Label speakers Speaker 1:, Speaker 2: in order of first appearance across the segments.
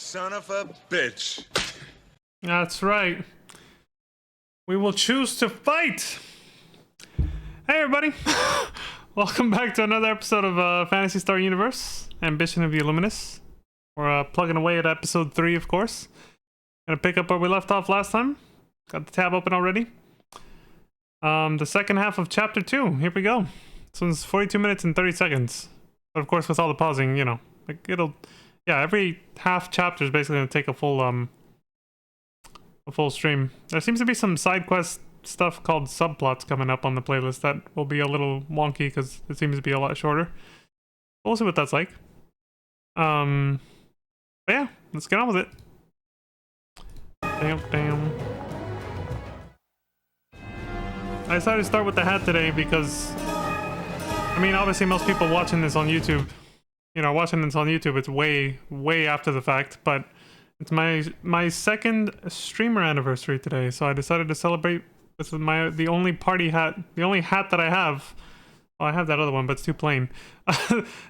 Speaker 1: son of a bitch.
Speaker 2: That's right. We will choose to fight. Hey everybody. Welcome back to another episode of Phantasy Star Universe, Ambition of the Illuminus. We're plugging away at episode 3, of course. Gonna pick up where we left off last time. Got the tab open already. The second half of chapter 2. Here we go. This one's 42 minutes and 30 seconds. But of course, with all the pausing, you know, like yeah, every half chapter is basically gonna take a full stream. There seems to be some side quest stuff called subplots coming up on the playlist that will be a little wonky because it seems to be a lot shorter. We'll see what that's like. But yeah, let's get on with it. Damn. I decided to start with the hat today because, I mean, obviously most people watching this on YouTube, it's way after the fact, but it's my second streamer anniversary today, so I decided to celebrate with the only party hat, the only hat that I have. Well, I have that other one, but it's too plain.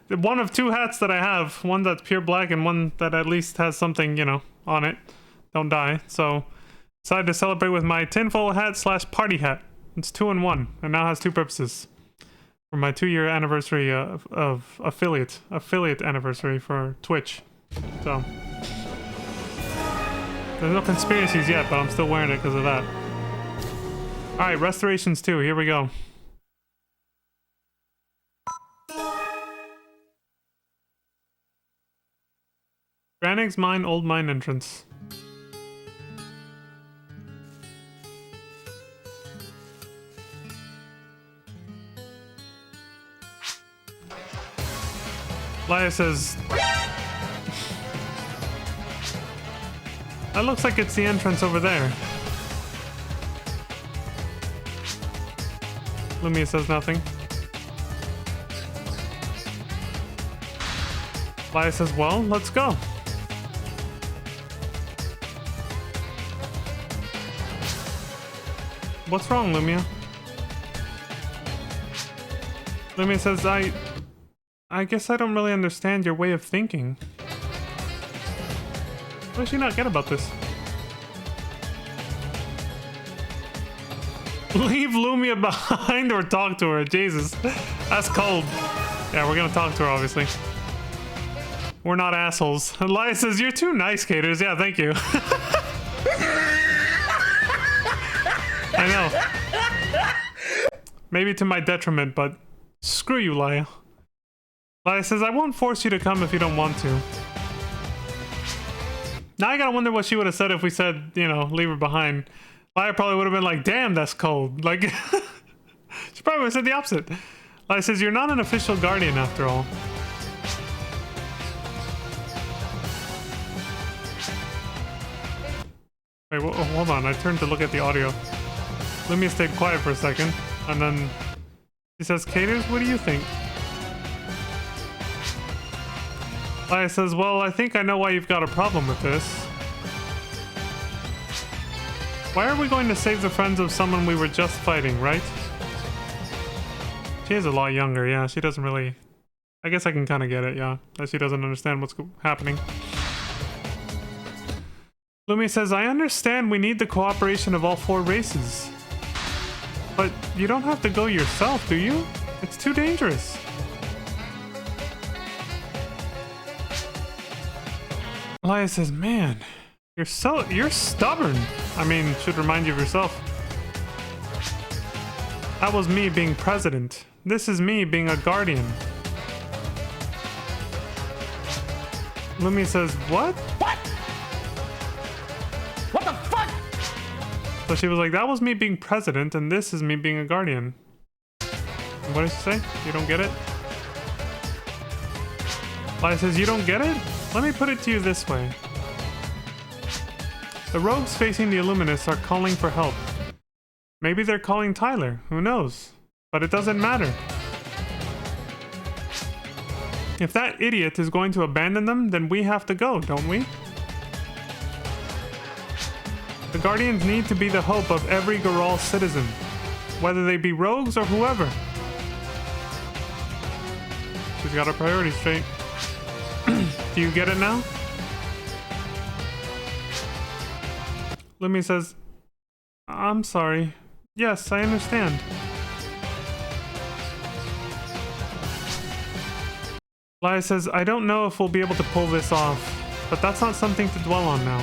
Speaker 2: One of two hats that I have, one that's pure black and one that at least has something, you know, on it. Don't die. So, decided to celebrate with my tinfoil hat / party hat. It's 2 in 1, and now has 2 purposes. For my 2-year anniversary of affiliate anniversary for Twitch. So, there's no conspiracies yet, but I'm still wearing it because of that. Alright, Restorations 2, here we go. Granig's Mine, Old Mine entrance. Laya says... That looks like it's the entrance over there. Lumia says nothing. Laya says, well, let's go. What's wrong, Lumia? Lumia says, I guess I don't really understand your way of thinking. What does she not get about this? Leave Lumia behind or talk to her. Jesus. That's cold. Yeah, we're gonna talk to her, obviously. We're not assholes. Elias says, you're too nice, Caters. Yeah, thank you. I know. Maybe to my detriment, but screw you, Laya. Laya says, I won't force you to come if you don't want to. Now I gotta wonder what she would have said if we said, you know, leave her behind. Laya probably would have been like, damn, that's cold. Like, she probably would have said the opposite. Laya says, you're not an official guardian after all. Wait, hold on. I turned to look at the audio. Lumia stayed quiet for a second, and then she says, Caters, what do you think? Laya says, well, I think I know why you've got a problem with this. Why are we going to save the friends of someone we were just fighting, right? She is a lot younger, yeah. She doesn't really... I guess I can kind of get it, yeah. That she doesn't understand what's happening. Lumia says, I understand we need the cooperation of all 4 races. But you don't have to go yourself, do you? It's too dangerous. Laya says, man, you're stubborn. I mean, should remind you of yourself. That was me being president. This is me being a guardian. Lumia says, what? What? What the fuck? So she was like, that was me being president, and this is me being a guardian. And what did she say? You don't get it? Laya says, you don't get it? Let me put it to you this way. The rogues facing the Illuminus are calling for help. Maybe they're calling Tyler, who knows? But it doesn't matter. If that idiot is going to abandon them, then we have to go, don't we? The Guardians need to be the hope of every Goral citizen, whether they be rogues or whoever. She's got her priorities straight. Do you get it now? Lumi says, I'm sorry. Yes, I understand. Laya says, I don't know if we'll be able to pull this off, but that's not something to dwell on now.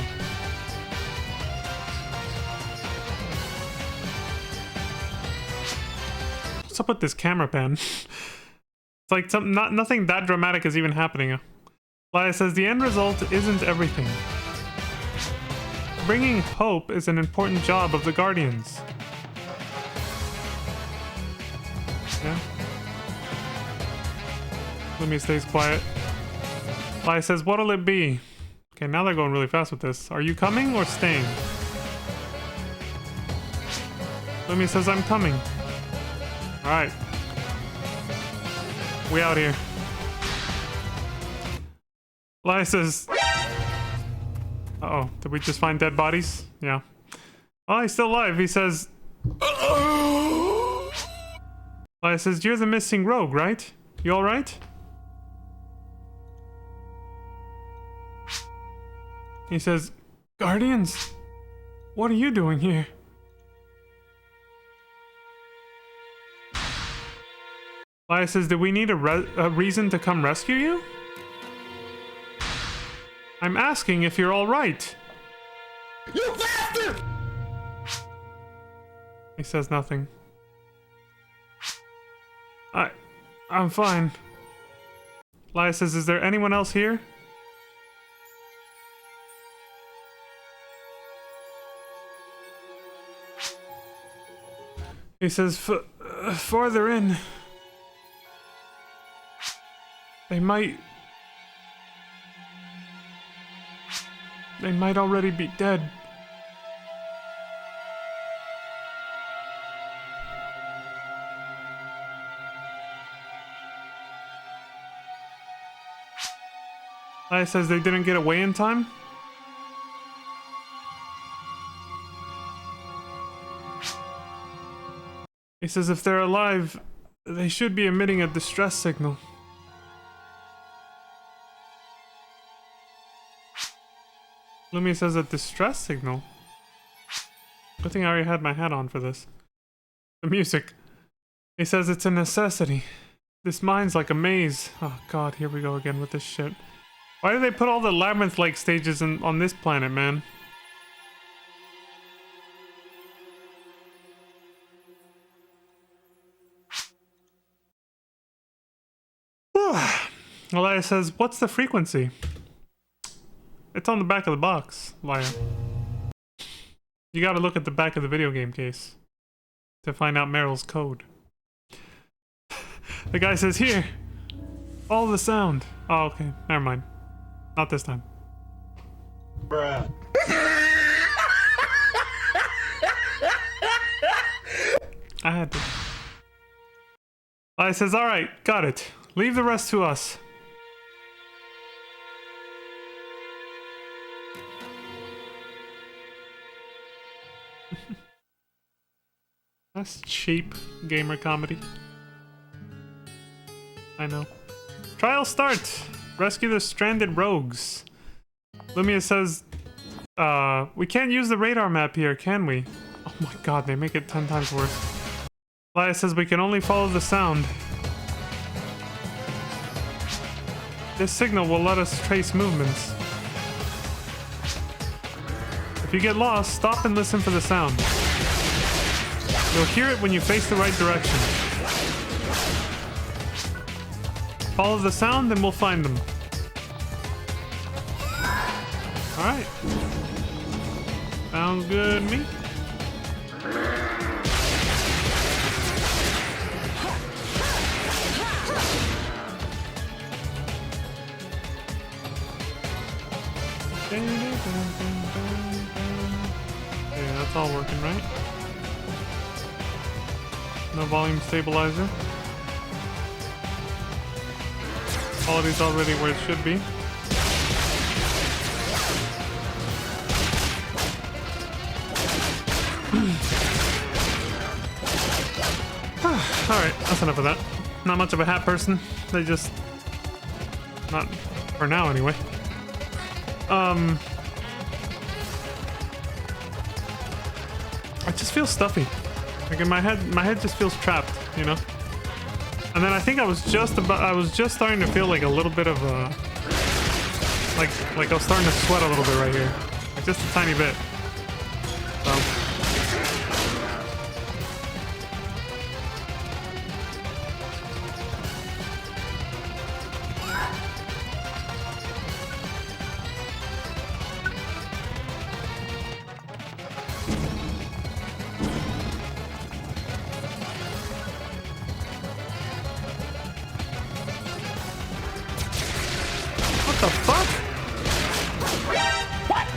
Speaker 2: What's up with this camera pan? It's like nothing that dramatic is even happening. Laya says, the end result isn't everything. Bringing hope is an important job of the Guardians. Yeah. Lumi stays quiet. Laya says, what'll it be? Okay, now they're going really fast with this. Are you coming or staying? Lumi says, I'm coming. Alright. We out here. Laya says... Uh-oh, did we just find dead bodies? Yeah. Oh, he's still alive. He says... Laya says, you're the missing rogue, right? You alright? He says, Guardians? What are you doing here? Laya says, do we need a reason to come rescue you? I'm asking if you're alright. You bastard! He says nothing. I'm fine. Laya says, is there anyone else here? He says, farther in. They might already be dead. Laya says they didn't get away in time? He says if they're alive, they should be emitting a distress signal. Lumi says a distress signal? Good thing I already had my hat on for this. The music. He says it's a necessity. This mine's like a maze. Oh god, here we go again with this shit. Why do they put all the labyrinth-like stages on this planet, man? Laya says, what's the frequency? It's on the back of the box, Laya. You gotta look at the back of the video game case to find out Meryl's code. The guy says, here! All the sound. Oh, okay. Never mind. Not this time.
Speaker 1: Bruh.
Speaker 2: I had to. Laya says, alright, got it. Leave the rest to us. That's cheap gamer comedy. I know. Trial start! Rescue the stranded rogues. Lumia says, we can't use the radar map here, can we? Oh my god, they make it 10 times worse. Laya says we can only follow the sound. This signal will let us trace movements. If you get lost, stop and listen for the sound. You'll hear it when you face the right direction. Follow the sound and we'll find them. Alright. Sounds good to me. Okay, that's all working, right? No volume stabilizer. Quality's already where it should be. Alright, that's enough of that. Not much of a hat person. They just... Not for now, anyway. I just feel stuffy. Like in my head just feels trapped, you know? And then I think I was just starting to feel like a little bit of a, like I was starting to sweat a little bit right here. Like just a tiny bit. So.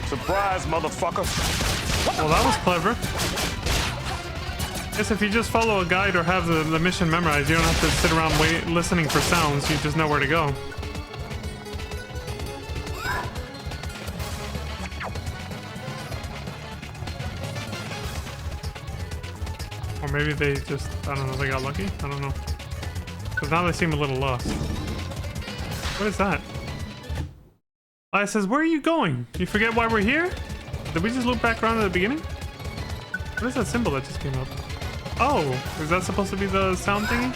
Speaker 3: Surprise, motherfucker.
Speaker 2: Well, that was clever. Guess if you just follow a guide or have the mission memorized, you don't have to sit around listening for sounds. You just know where to go. Or maybe they just, I don't know, they got lucky? I don't know. Because now they seem a little lost. What is that? It says, where are you going? You forget why we're here? Did we just loop back around to the beginning? What is that symbol that just came up? Oh, is that supposed to be the sound thingy?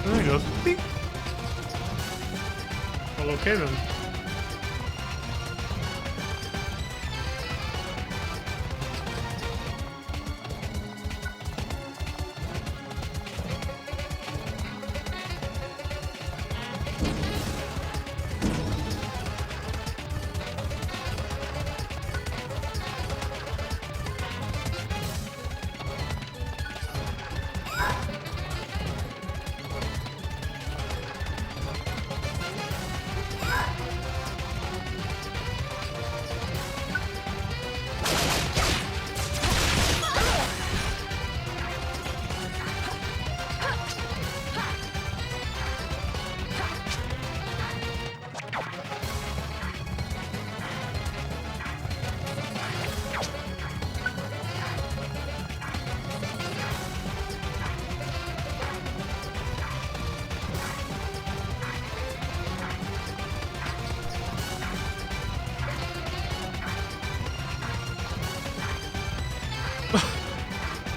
Speaker 2: There it goes. Beep. Well, okay then.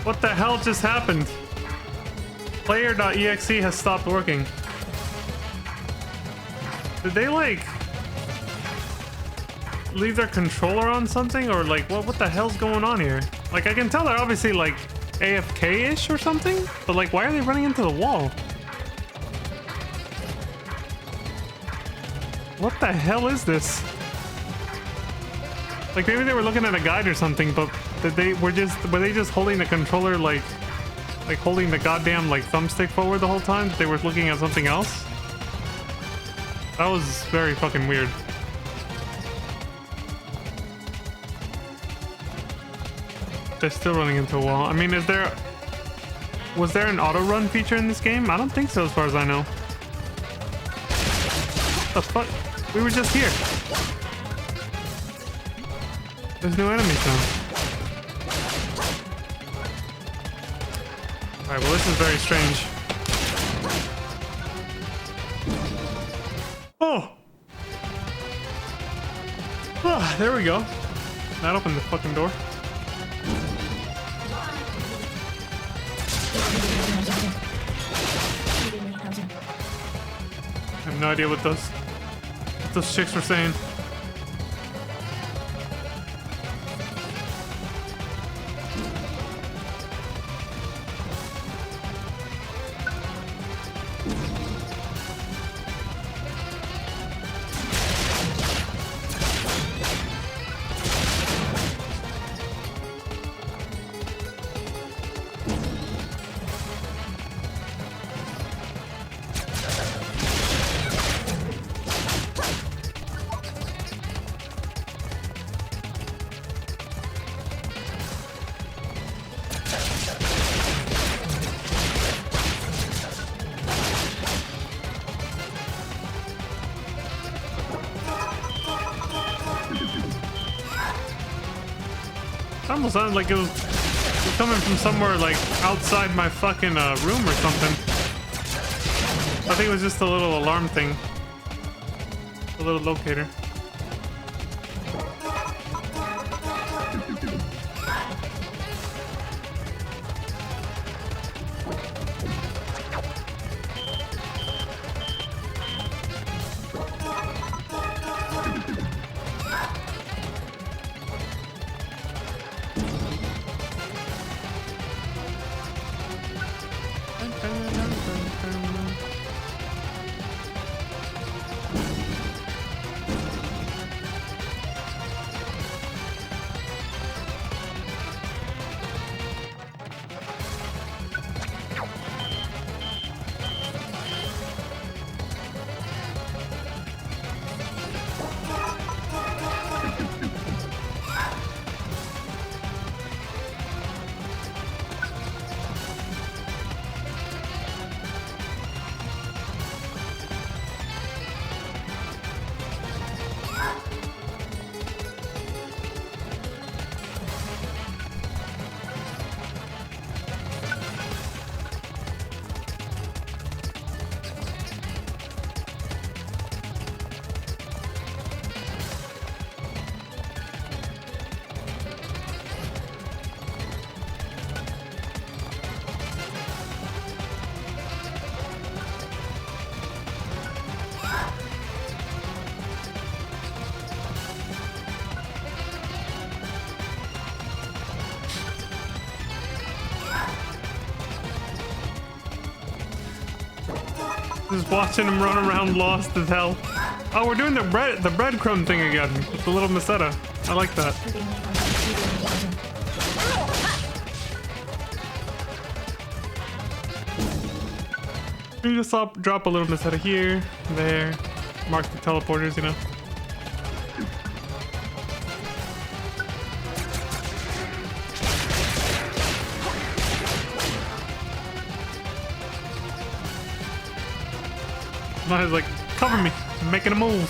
Speaker 2: What the hell just happened? Player.exe has stopped working. Did they like leave their controller on something, or like what the hell's going on here? Like I can tell they're obviously like AFK-ish or something, but like why are they running into the wall? What the hell is this? Like maybe they were looking at a guide or something, but were they just holding the controller like holding the goddamn like thumbstick forward the whole time? They were looking at something else? That was very fucking weird. They're still running into a wall. I mean, was there an auto run feature in this game? I don't think so as far as I know. What the fuck? We were just here. There's no enemies now. Alright, well this is very strange. Oh! Ah, there we go. That opened the fucking door. I have no idea what those chicks were saying. It almost sounded like it was coming from somewhere like outside my fucking room or something. I think it was just a little alarm thing. A little locator. Just watching him run around lost as hell. Oh, we're doing the breadcrumb thing again with the little meseta. I like that. You just drop a little meseta here, there, mark the teleporters, you know. Maya's like, cover me, I'm making a move.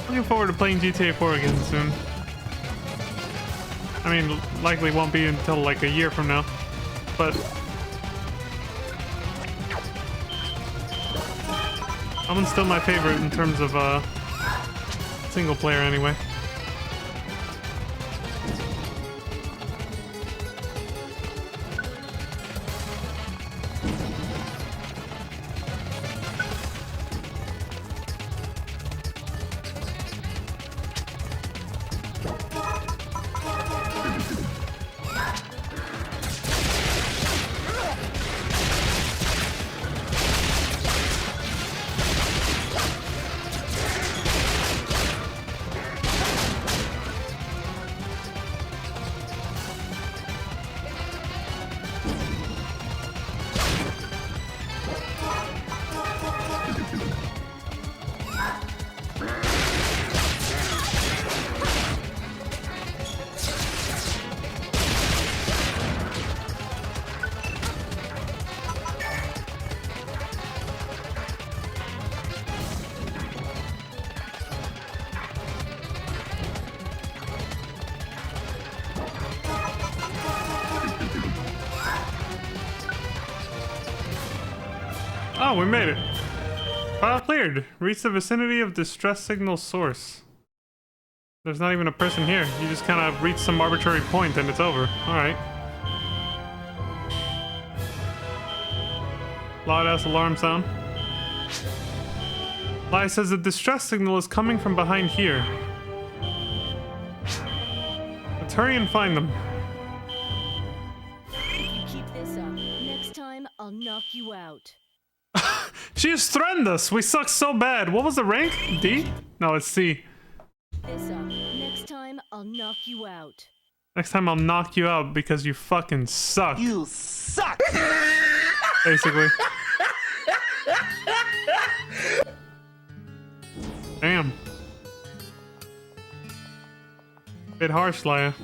Speaker 2: Looking forward to playing GTA 4 again soon. I mean, likely won't be until like a year from now, but that one's still my favorite in terms of single player anyway. Oh, we made it. File cleared. Reach the vicinity of distress signal source. There's not even a person here. You just kind of reach some arbitrary point and it's over. Alright. Loud ass alarm sound. Lai says the distress signal is coming from behind here. Let's hurry and find them.
Speaker 3: If you keep this up, next time I'll knock you out.
Speaker 2: She just threatened us. We suck so bad. What was the rank? D? No, it's C.
Speaker 3: This up. Next time I'll knock you out.
Speaker 2: Next time I'll knock you out because you fucking suck.
Speaker 1: You suck!
Speaker 2: Basically. Damn. Bit harsh, Laia.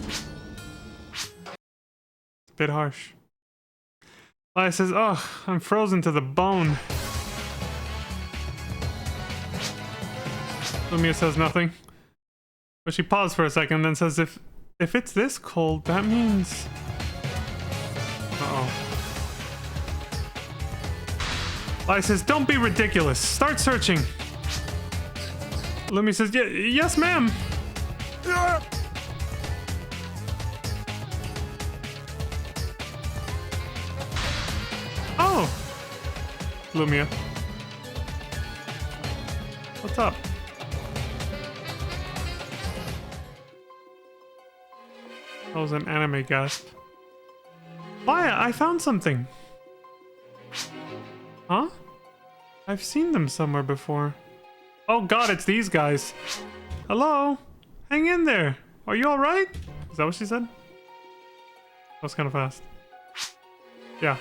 Speaker 2: Bit harsh. Laia says, oh, I'm frozen to the bone. Lumia says nothing. But she paused for a second and then says, if it's this cold, that means... Uh-oh. Laia says, don't be ridiculous. Start searching. Lumia says, yes, ma'am. Oh! Lumia. What's up? That was an anime gasp. Laia, I found something. Huh? I've seen them somewhere before. Oh god, it's these guys. Hello? Hang in there. Are you alright? Is that what she said? That was kind of fast. Yeah.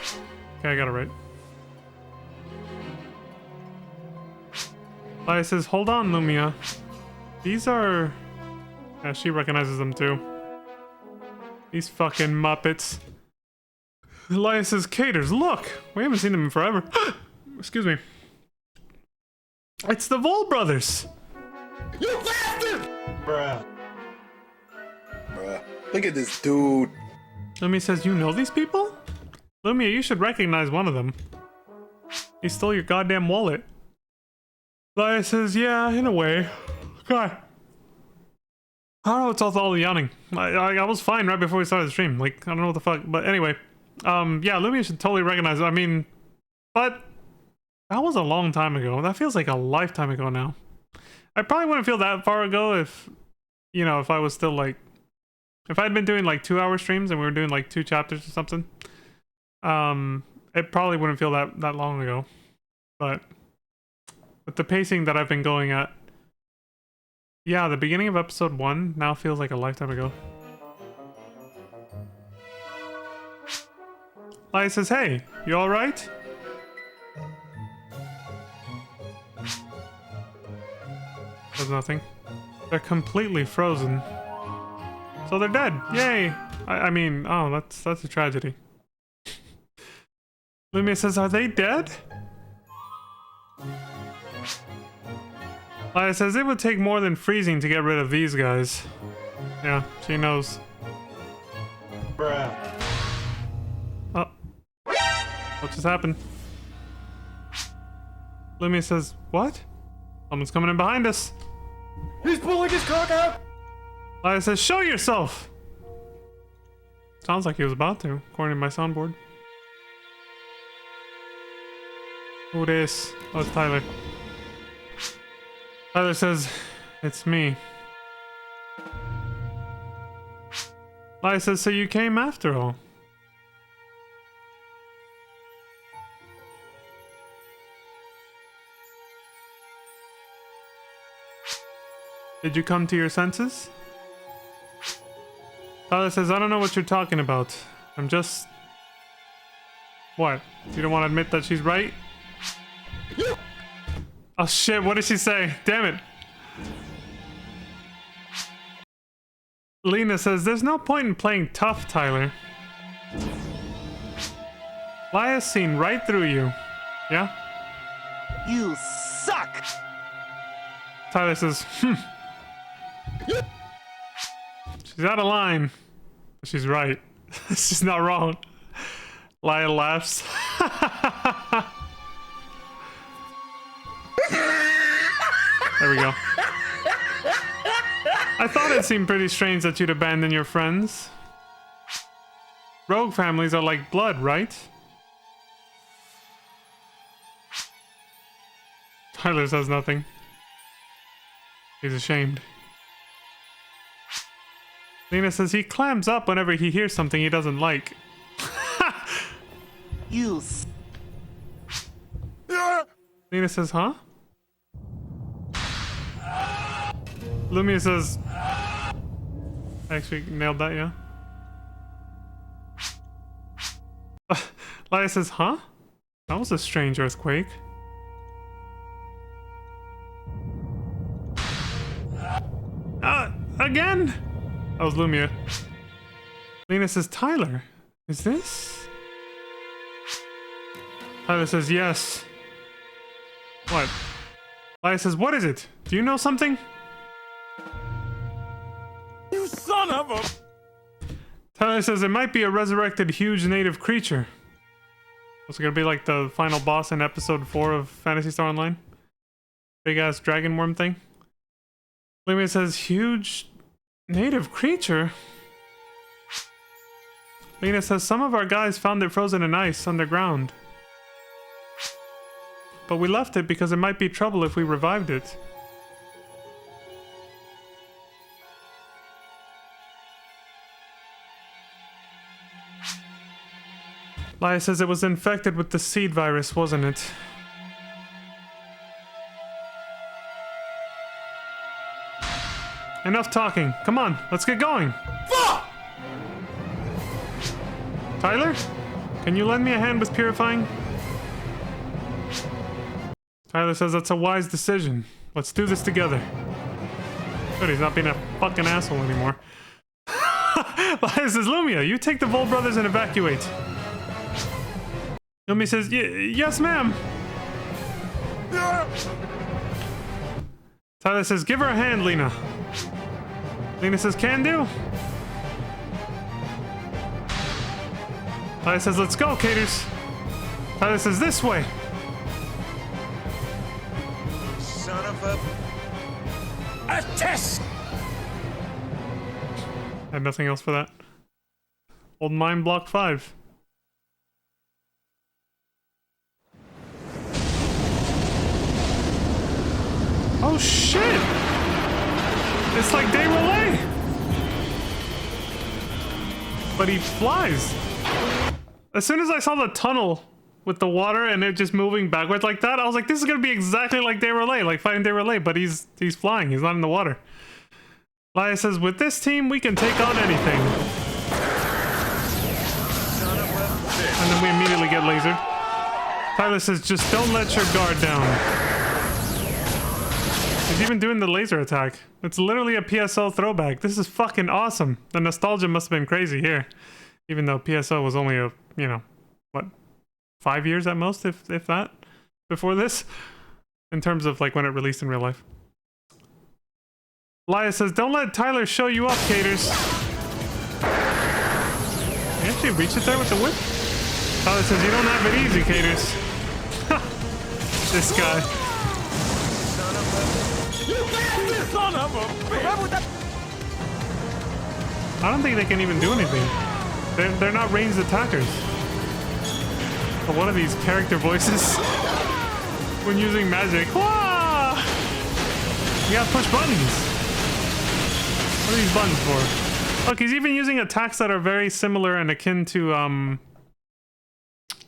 Speaker 2: Okay, I got it right. Laia says, hold on, Lumia. These are... Yeah, she recognizes them too. These fucking Muppets. Laia says, Caters, look! We haven't seen them in forever. Excuse me. It's the Vol brothers!
Speaker 1: You bastard! Bruh.
Speaker 4: Look at this dude.
Speaker 2: Lumia says, you know these people? Lumia, you should recognize one of them. He stole your goddamn wallet. Laia says, yeah, in a way. God. I don't know what's all the yawning. I was fine right before we started the stream. Like, I don't know what the fuck. But anyway. Yeah, Lumia should totally recognize it. I mean, but that was a long time ago. That feels like a lifetime ago now. I probably wouldn't feel that far ago if, you know, if I was still like If I'd been doing like 2-hour streams and we were doing like 2 chapters or something, it probably wouldn't feel that long ago. But with the pacing that I've been going at, yeah, the beginning of episode 1 now feels like a lifetime ago. Laya says, hey, you alright? There's nothing. They're completely frozen. So they're dead. Yay! I mean, oh, that's a tragedy. Lumia says, are they dead? Laya says, it would take more than freezing to get rid of these guys. Yeah, she knows.
Speaker 1: Bruh.
Speaker 2: Oh. What just happened? Lumia says, what? Someone's coming in behind us.
Speaker 1: He's pulling his cock out!
Speaker 2: Laya says, show yourself! Sounds like he was about to, according to my soundboard. Who this? Oh, it's Tyler. Tyler says, it's me. Laya says, so you came after all? Did you come to your senses? Tyler says, I don't know what you're talking about. I'm just... What? You don't want to admit that she's right? Oh shit, what did she say? Damn it. Lena says, there's no point in playing tough, Tyler. Laya's seen right through you. Yeah?
Speaker 1: You suck!
Speaker 2: Tyler says, She's out of line. But she's right. She's not wrong. Laya laughs. There we go. I thought it seemed pretty strange that you'd abandon your friends. Rogue families are like blood, right? Tyler says nothing. He's ashamed. Lena says he clams up whenever he hears something he doesn't like.
Speaker 1: You
Speaker 2: Lena says, huh? Lumia says... I actually nailed that, yeah? Laya says, huh? That was a strange earthquake. Again? That was Lumia. Lena says, Tyler, is this? Tyler says, yes. What? Laya says, what is it? Do you know something?
Speaker 1: You son of a...
Speaker 2: Tyler says, it might be a resurrected huge native creature. What's it gonna be like the final boss in episode 4 of Phantasy Star Online? Big ass dragon worm thing? Lumia says, huge native creature? Lena says, some of our guys found it frozen in ice underground. But we left it because it might be trouble if we revived it. Laya says it was infected with the seed virus, wasn't it? Enough talking. Come on, let's get going.
Speaker 1: Fuck!
Speaker 2: Tyler? Can you lend me a hand with purifying? Tyler says that's a wise decision. Let's do this together. Good, he's not being a fucking asshole anymore. Laya says, Lumia, you take the Vol brothers and evacuate. Lumia says, yes, ma'am. Tyler says, give her a hand, Lena. Lena says, can do. Tyler says, let's go, Caters. Tyler says, this way.
Speaker 1: Son of a test.
Speaker 2: I have nothing else for that. Old Mind Block 5. Oh shit! It's like Day Relay! but he flies. As soon as I saw the tunnel with the water and it just moving backwards like that, I was like, this is gonna be exactly like De Relay, like fighting De Relay, but he's flying, he's not in the water. Laia says, with this team, we can take on anything. And then we immediately get lasered. Tyler says, just don't let your guard down. He's even doing the laser attack. It's literally a PSO throwback. This is fucking awesome. The nostalgia must have been crazy here. Even though PSO was only a, you know, what, 5 years at most, if that, before this? In terms of like when it released in real life. Laia says, don't let Tyler show you up, Caters. You actually reach it there with the whip? Tyler says, you don't have it easy, Caters. This guy.
Speaker 1: Son of a...
Speaker 2: I don't think they can even do anything. They're not ranged attackers. But what are these character voices? When using magic. Wah! You gotta push buttons. What are these buttons for? Look, he's even using attacks that are very similar and akin to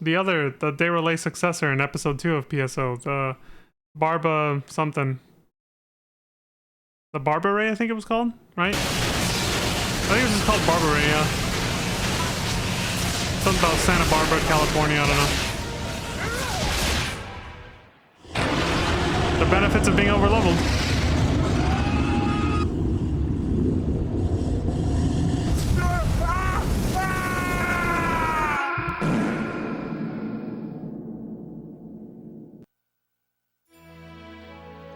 Speaker 2: the De Relay successor in episode 2 of PSO, the Barba something. The Barba Ray, I think it was called, right? I think it was just called Barba Ray, yeah. Something about Santa Barbara, California, I don't know. The benefits of being overleveled.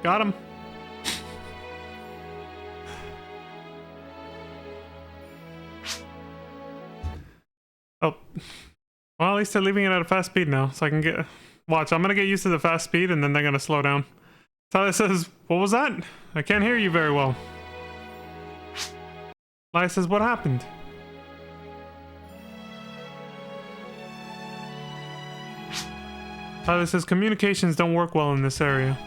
Speaker 2: Got him. Oh. Well, at least they're leaving it at a fast speed now, so I can get... Watch, I'm gonna get used to the fast speed, and then they're gonna slow down. Tyler says, what was that? I can't hear you very well. Laia says, what happened? Tyler says, communications don't work well in this area.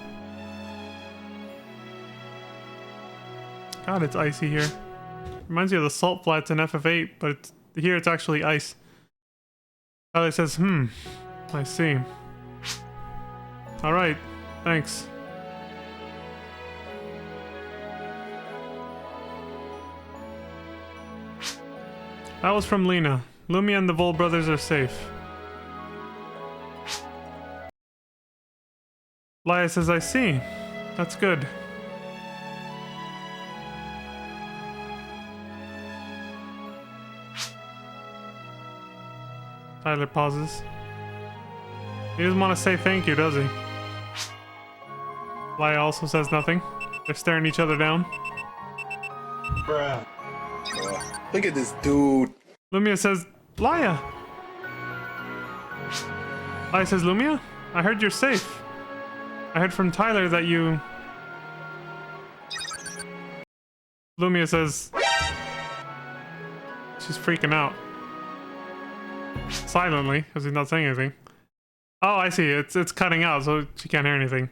Speaker 2: God, it's icy here. Reminds me of the salt flats in FF8, but here it's actually ice. Tyler says, I see. Alright, thanks. That was from Lena. Lumia and the Vol brothers are safe. Laia says, I see. That's good. Tyler pauses. He doesn't want to say thank you, does he? Laia also says nothing. They're staring each other down.
Speaker 4: Bruh. Look at this dude.
Speaker 2: Lumia says, Laia! Laia says, Lumia? I heard you're safe. I heard from Tyler that you... Lumia says... She's freaking out. Silently, because he's not saying anything. Oh, I see. It's cutting out, so she can't hear anything.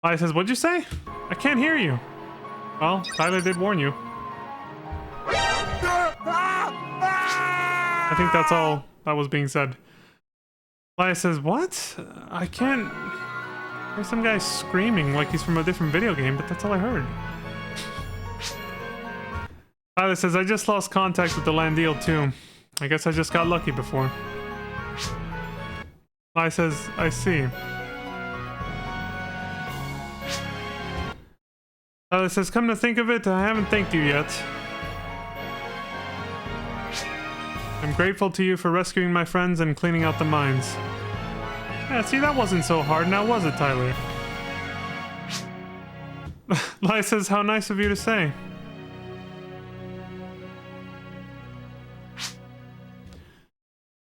Speaker 2: Laia says, what'd you say? I can't hear you. Well, Tyler did warn you. I think that's all that was being said. Laia says, what? I can't... There's some guy screaming like he's from a different video game, but that's all I heard. Tyler says, I just lost contact with the Landil too. I guess I just got lucky before. Laia says, I see. Tyler says, come to think of it, I haven't thanked you yet. I'm grateful to you for rescuing my friends and cleaning out the mines. Yeah, see, that wasn't so hard now, was it, Tyler? Laia says, how nice of you to say.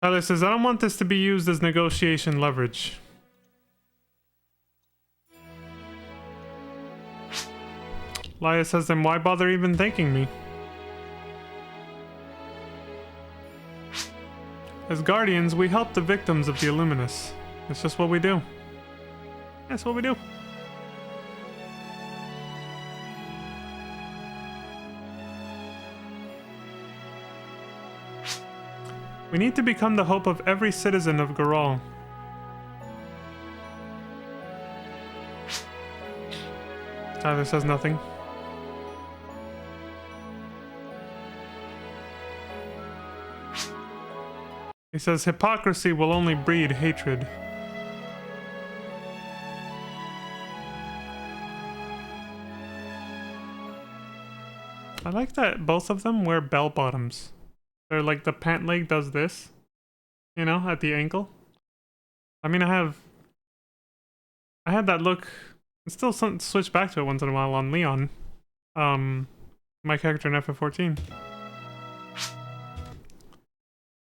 Speaker 2: Tyler says, I don't want this to be used as negotiation leverage. Laia says, then why bother even thanking me? As guardians, we help the victims of the Illuminus. It's just what we do. That's what we do. We need to become the hope of every citizen of Garal. Tyler says nothing. He says hypocrisy will only breed hatred. I like that both of them wear bell bottoms. They're like the pant leg does this, you know, at the ankle. I mean, I had that look. It's still something to switch back to it once in a while on Leon. My character in FF14.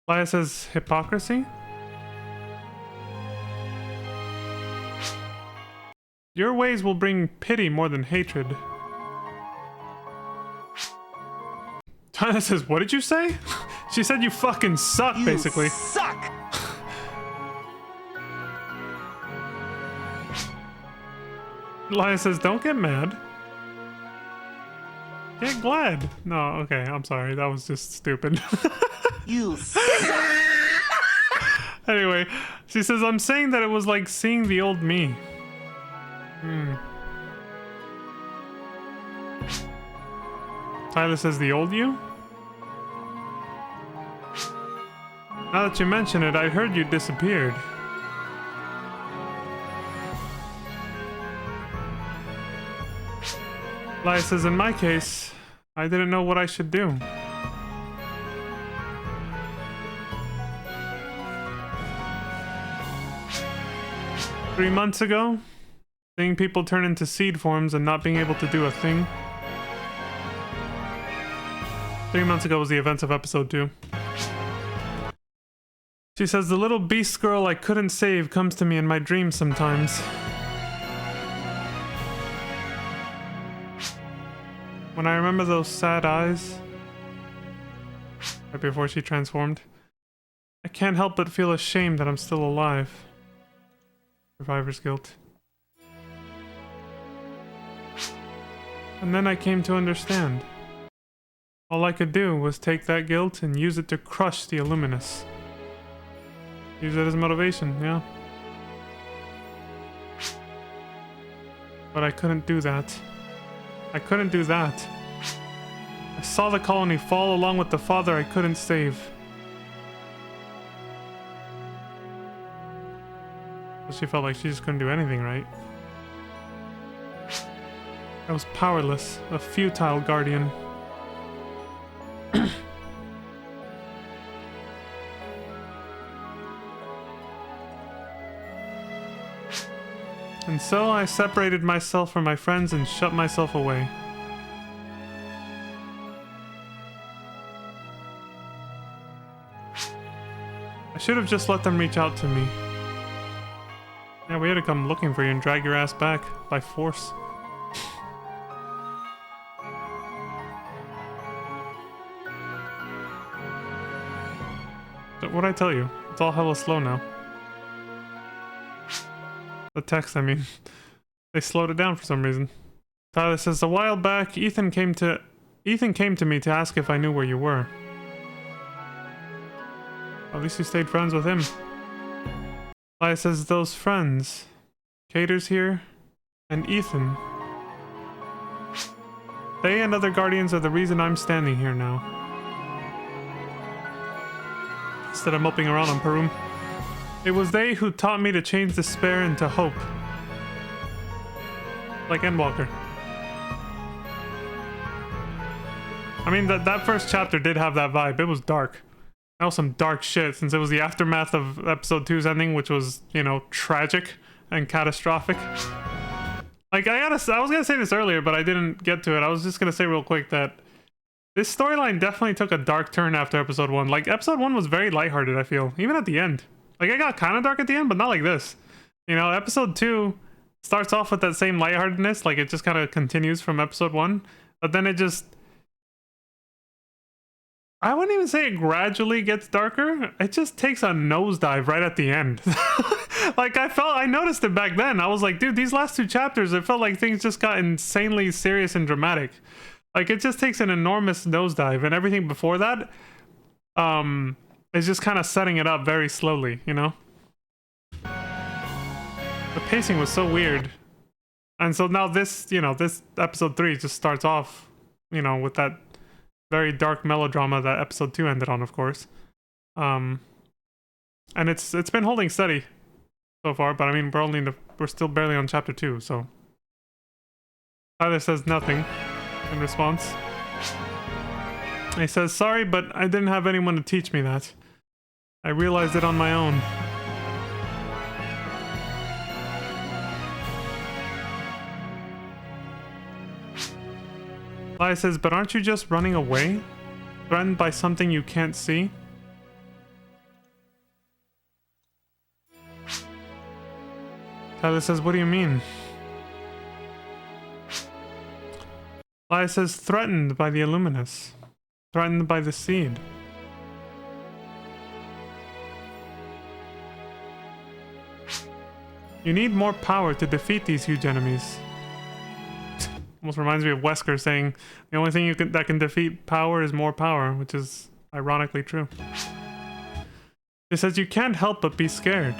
Speaker 2: Laya says hypocrisy. Your ways will bring pity more than hatred. Tyler says, what did you say? She said you fucking suck, basically.
Speaker 1: You suck!
Speaker 2: Laya says, don't get mad. Get glad. No, okay, I'm sorry. That was just stupid.
Speaker 1: You
Speaker 2: Anyway, she says, I'm saying that it was like seeing the old me. Tyler says, the old you? Now that you mention it, I heard you disappeared. Laya says, in my case, I didn't know what I should do. Three months ago, seeing people turn into seed forms and not being able to do a thing. 3 months ago was the events of episode 2. She says, the little beast girl I couldn't save comes to me in my dreams sometimes. When I remember those sad eyes, right before she transformed, I can't help but feel ashamed that I'm still alive. Survivor's guilt. And then I came to understand. All I could do was take that guilt and use it to crush the Illuminus. Use it as motivation, yeah. But I couldn't do that. I couldn't do that. I saw the colony fall along with the father I couldn't save. She felt like she just couldn't do anything right. I was powerless, a futile guardian. And so I separated myself from my friends and shut myself away. I should have just let them reach out to me. Yeah, we had to come looking for you and drag your ass back by force. But what'd I tell you? It's all hella slow now. The text, I mean. They slowed it down for some reason. Tyler says, a while back, Ethan came to me to ask if I knew where you were. At least you stayed friends with him. Laya says, those friends. Cater's here, and Ethan. They and other guardians are the reason I'm standing here now. Instead of moping around on Perum. It was they who taught me to change despair into hope. Like Endwalker. I mean, that first chapter did have that vibe. It was dark. That was some dark shit, since it was the aftermath of episode 2's ending, which was, you know, tragic and catastrophic. Like, I was gonna say this earlier, but I didn't get to it. I was just gonna say real quick that this storyline definitely took a dark turn after episode 1. Like, episode 1 was very lighthearted, I feel. Even at the end. Like, it got kind of dark at the end, but not like this. You know, episode 2 starts off with that same lightheartedness. Like, it just kind of continues from episode 1. But then it just... I wouldn't even say it gradually gets darker. It just takes a nosedive right at the end. Like, I noticed it back then. I was like, dude, these last 2 chapters, it felt like things just got insanely serious and dramatic. Like, it just takes an enormous nosedive, and everything before that, It's just kind of setting it up very slowly, you know? The pacing was so weird. And so now this, you know, this episode 3 just starts off, you know, with that very dark melodrama that episode 2 ended on, of course. And it's been holding steady so far, but I mean, we're still barely on chapter 2, so Tyler says nothing in response. He says, sorry, but I didn't have anyone to teach me that. I realized it on my own. Laya says, but aren't you just running away? Threatened by something you can't see? Tyler says, what do you mean? Laya says, threatened by the Illuminus. Threatened by the seed. You need more power to defeat these huge enemies. Almost reminds me of Wesker saying the only thing that can defeat power is more power, which is ironically true. It says you can't help but be scared.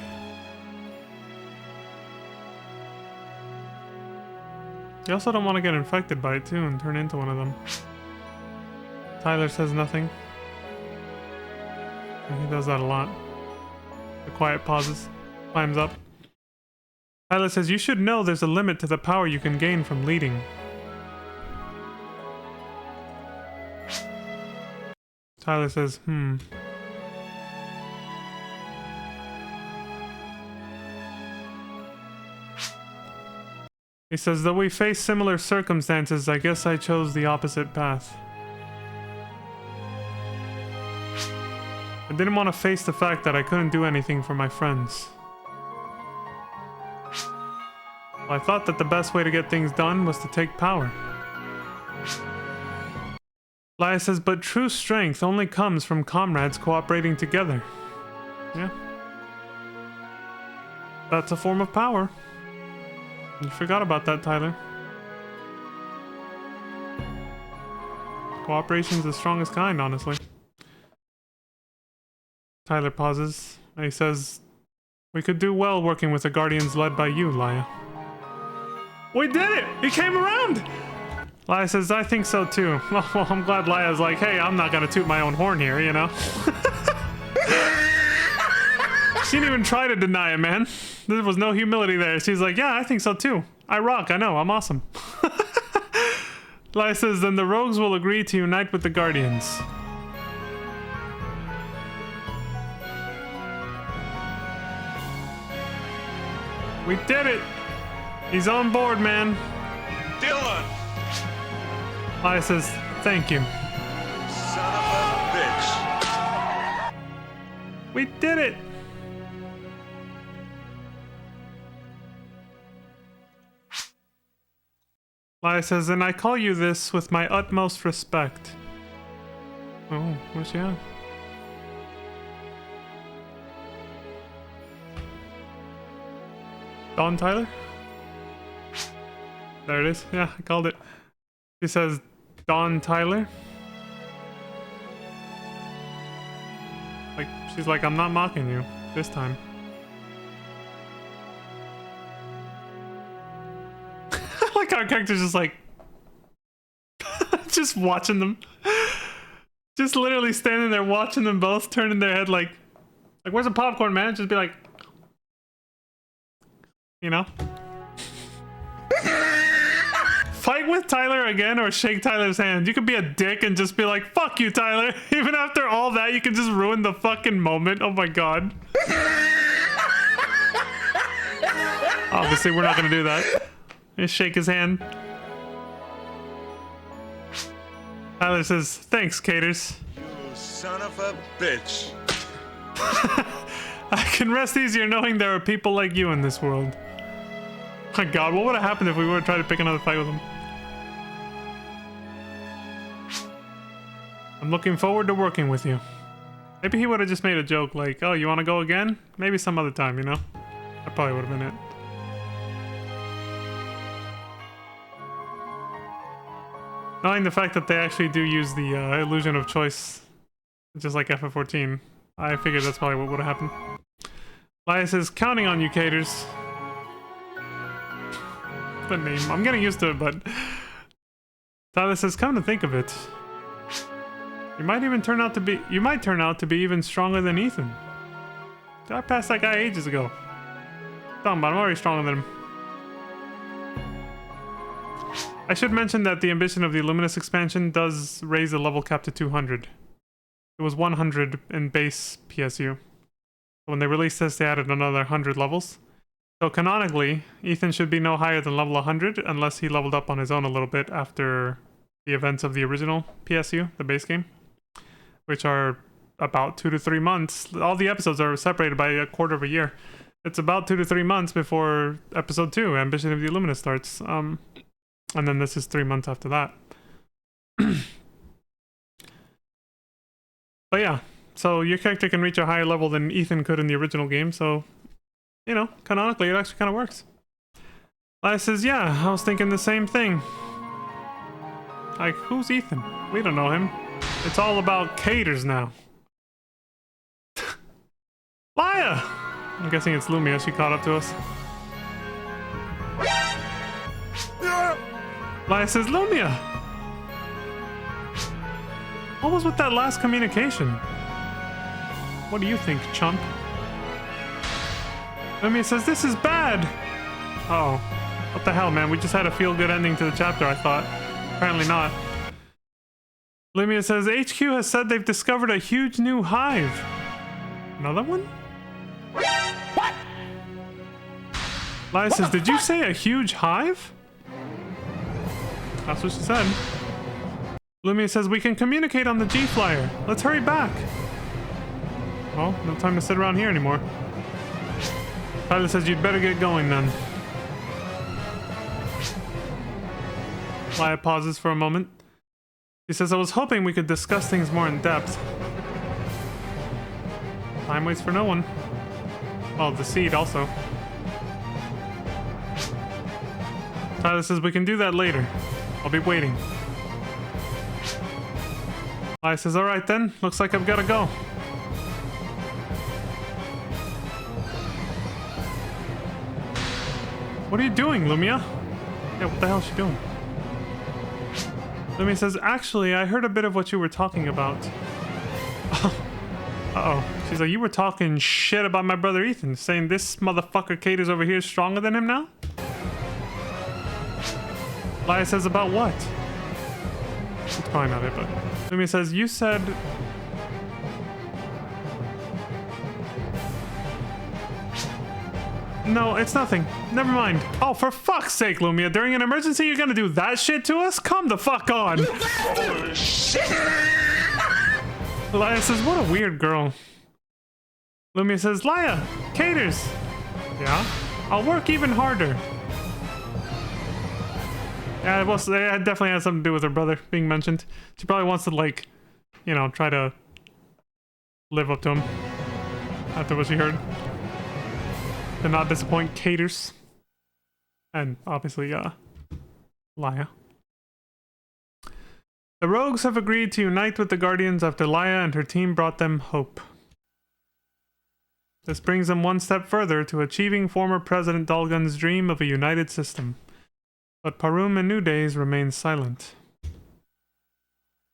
Speaker 2: You also don't want to get infected by it too and turn into one of them. Tyler says nothing. He does that a lot. The quiet pauses, climbs up. Tyler says you should know there's a limit to the power you can gain from leading. Tyler says, He says, though we face similar circumstances, I guess I chose the opposite path. I didn't want to face the fact that I couldn't do anything for my friends. I thought that the best way to get things done was to take power. Laya says, but true strength only comes from comrades cooperating together. Yeah. That's a form of power. You forgot about that, Tyler. Cooperation's the strongest kind, honestly. Tyler pauses, and he says, we could do well working with the Guardians led by you, Laya. We did it! He came around! Laya says, I think so too. Well, I'm glad Laya's like, hey, I'm not gonna toot my own horn here, you know? She didn't even try to deny it, man. There was no humility there. She's like, yeah, I think so too. I rock, I know, I'm awesome. Laya says, then the rogues will agree to unite with the Guardians. We did it! He's on board, man.
Speaker 1: Dylan!
Speaker 2: Laya says, thank you.
Speaker 1: Son of a bitch.
Speaker 2: We did it! Laya says, and I call you this with my utmost respect. Oh, where's she at? Dawn Tyler? There it is. Yeah, I called it. She says, Dawn Tyler. Like, she's like, I'm not mocking you this time. Like our character's just like, just watching them. Just literally standing there watching them both, turning their head like where's the popcorn, man? Just be like, you know? Fight with Tyler again or shake Tyler's hand. You could be a dick and just be like, fuck you, Tyler. Even after all that, you can just ruin the fucking moment. Oh my god. Obviously, we're not gonna do that. Just shake his hand. Tyler says, thanks, Caters.
Speaker 1: You son of a bitch.
Speaker 2: I can rest easier knowing there are people like you in this world. My god, what would have happened if we would have tried to pick another fight with him? I'm looking forward to working with you. Maybe he would have just made a joke like, oh, you want to go again? Maybe some other time, you know? That probably would have been it. Knowing the fact that they actually do use the illusion of choice, just like FF14, I figured that's probably what would have happened. Laya says, counting on you, Caters. The name. I'm getting used to it, but... Tyler says, come to think of it. You might turn out to be even stronger than Ethan. I passed that guy ages ago. Talking about, I'm already stronger than him. I should mention that the ambition of the Illuminus expansion does raise the level cap to 200. It was 100 in base PSU. When they released this, they added another 100 levels. So canonically, Ethan should be no higher than level 100 unless he leveled up on his own a little bit after the events of the original PSU, the base game, which are about 2 to 3 months. All the episodes are separated by a quarter of a year. It's about 2 to 3 months before episode 2, Ambition of the Illuminus, starts. And then this is 3 months after that. But yeah, so your character can reach a higher level than Ethan could in the original game, so, you know, canonically it actually kind of works. Laya says, yeah, I was thinking the same thing. Like, who's Ethan? We don't know him. It's all about Caters now. Laya! I'm guessing it's Lumia, she caught up to us. Laya says, Lumia! What was with that last communication? What do you think, chump? Lumia says, this is bad! Uh-oh. What the hell, man? We just had a feel-good ending to the chapter, I thought. Apparently not. Lumia says, HQ has said they've discovered a huge new hive. Another one? What? Laya says, did you say a huge hive? That's what she said. Lumia says, we can communicate on the G-Flyer. Let's hurry back. Well, no time to sit around here anymore. Tyler says, you'd better get going then. Laya pauses for a moment. She says, I was hoping we could discuss things more in depth. Time waits for no one. Well, the seed also. Tyler says, we can do that later. I'll be waiting. Laya says, alright then, looks like I've gotta go. What are you doing, Lumia? Yeah, what the hell is she doing? Lumia says, actually, I heard a bit of what you were talking about. Uh-oh. She's like, you were talking shit about my brother Ethan, saying this motherfucker Caters over here is stronger than him now? Laya says, about what? It's probably not it, but... Lumia says, you said... No, it's nothing. Never mind. Oh, for fuck's sake, Lumia. During an emergency, you're gonna do that shit to us? Come the fuck on.
Speaker 1: Oh, shit!
Speaker 2: Laya says, what a weird girl. Lumia says, Laya, Caters. Yeah? I'll work even harder. Yeah, well, it definitely has something to do with her brother being mentioned. She probably wants to, like, you know, try to live up to him after what she heard. To not disappoint Caters. And obviously, Laya. The rogues have agreed to unite with the Guardians after Laya and her team brought them hope. This brings them one step further to achieving former President Dalgun's dream of a united system. But Parum and New Days remain silent.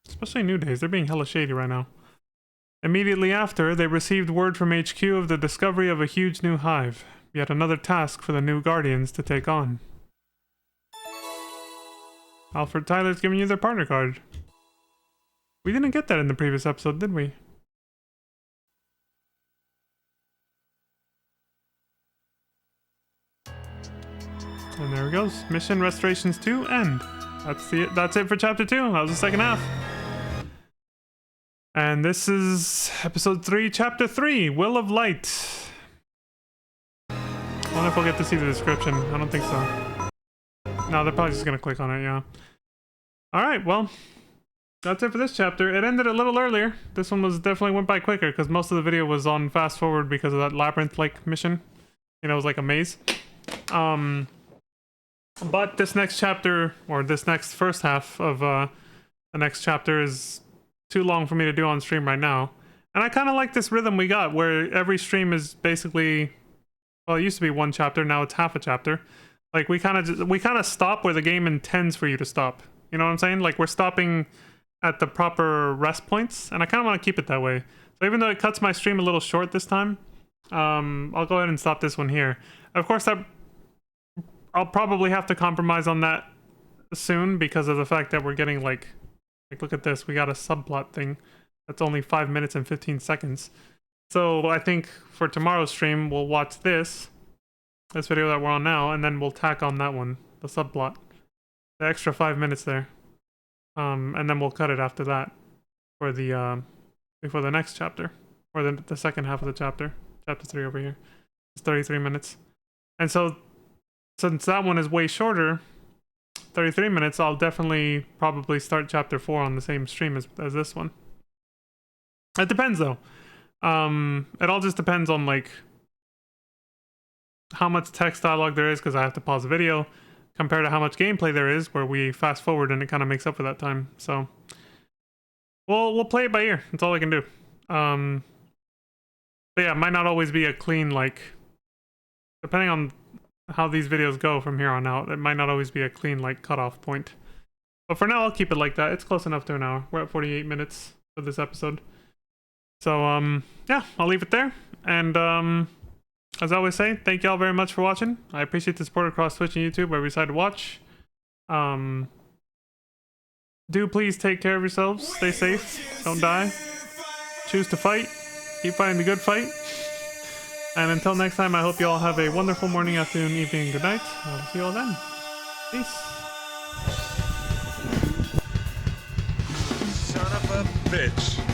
Speaker 2: Especially New Days, they're being hella shady right now. Immediately after, they received word from HQ of the discovery of a huge new hive. Yet another task for the new Guardians to take on. Alfred Tyler's giving you their partner card. We didn't get that in the previous episode, did we? And there it goes. Mission Restorations 2 end. That's it for chapter 2. That was the second half. And this is episode 3, chapter 3, Will of Light. I wonder if we'll get to see the description. I don't think so. No, they're probably just gonna click on it, yeah. Alright, well, that's it for this chapter. It ended a little earlier. This one definitely went by quicker because most of the video was on fast forward because of that labyrinth-like mission. You know, it was like a maze. But this next chapter, or this next first half of the next chapter is too long for me to do on stream right now. And I kind of like this rhythm we got, where every stream is basically, well, it used to be one chapter, now it's half a chapter. Like we kind of stop where the game intends for you to stop. You know what I'm saying? Like we're stopping at the proper rest points, and I kind of want to keep it that way. So even though it cuts my stream a little short this time, I'll go ahead and stop this one here. Of course, I'll probably have to compromise on that soon because of the fact that we're getting like look at this, we got a subplot thing that's only 5 minutes and 15 seconds. So I think for tomorrow's stream we'll watch this video that we're on now, and then we'll tack on that one, the subplot, the extra 5 minutes there, and then we'll cut it after that for the before the next chapter, or the second half of the chapter 3 over here. It's 33 minutes, and so since that one is way shorter, 33 minutes, I'll definitely probably start chapter 4 on the same stream as this one. It depends though. It all just depends on like how much text dialogue there is, because I have to pause the video, compared to how much gameplay there is where we fast forward and it kind of makes up for that time. So we'll play it by ear. That's all I can do. But yeah, it might not always be a clean, like, depending on how these videos go from here on out, it might not always be a clean, like, cutoff point. But for now, I'll keep it like that. It's close enough to an hour. We're at 48 minutes for this episode. So yeah, I'll leave it there. And as I always say, thank y'all very much for watching. I appreciate the support across Twitch and YouTube where we decide to watch. Do please take care of yourselves. Stay safe. Don't die. Choose to fight. Keep fighting the good fight. And until next time, I hope you all have a wonderful morning, afternoon, evening, and good night. I'll see you all then. Peace.
Speaker 1: Son of a bitch.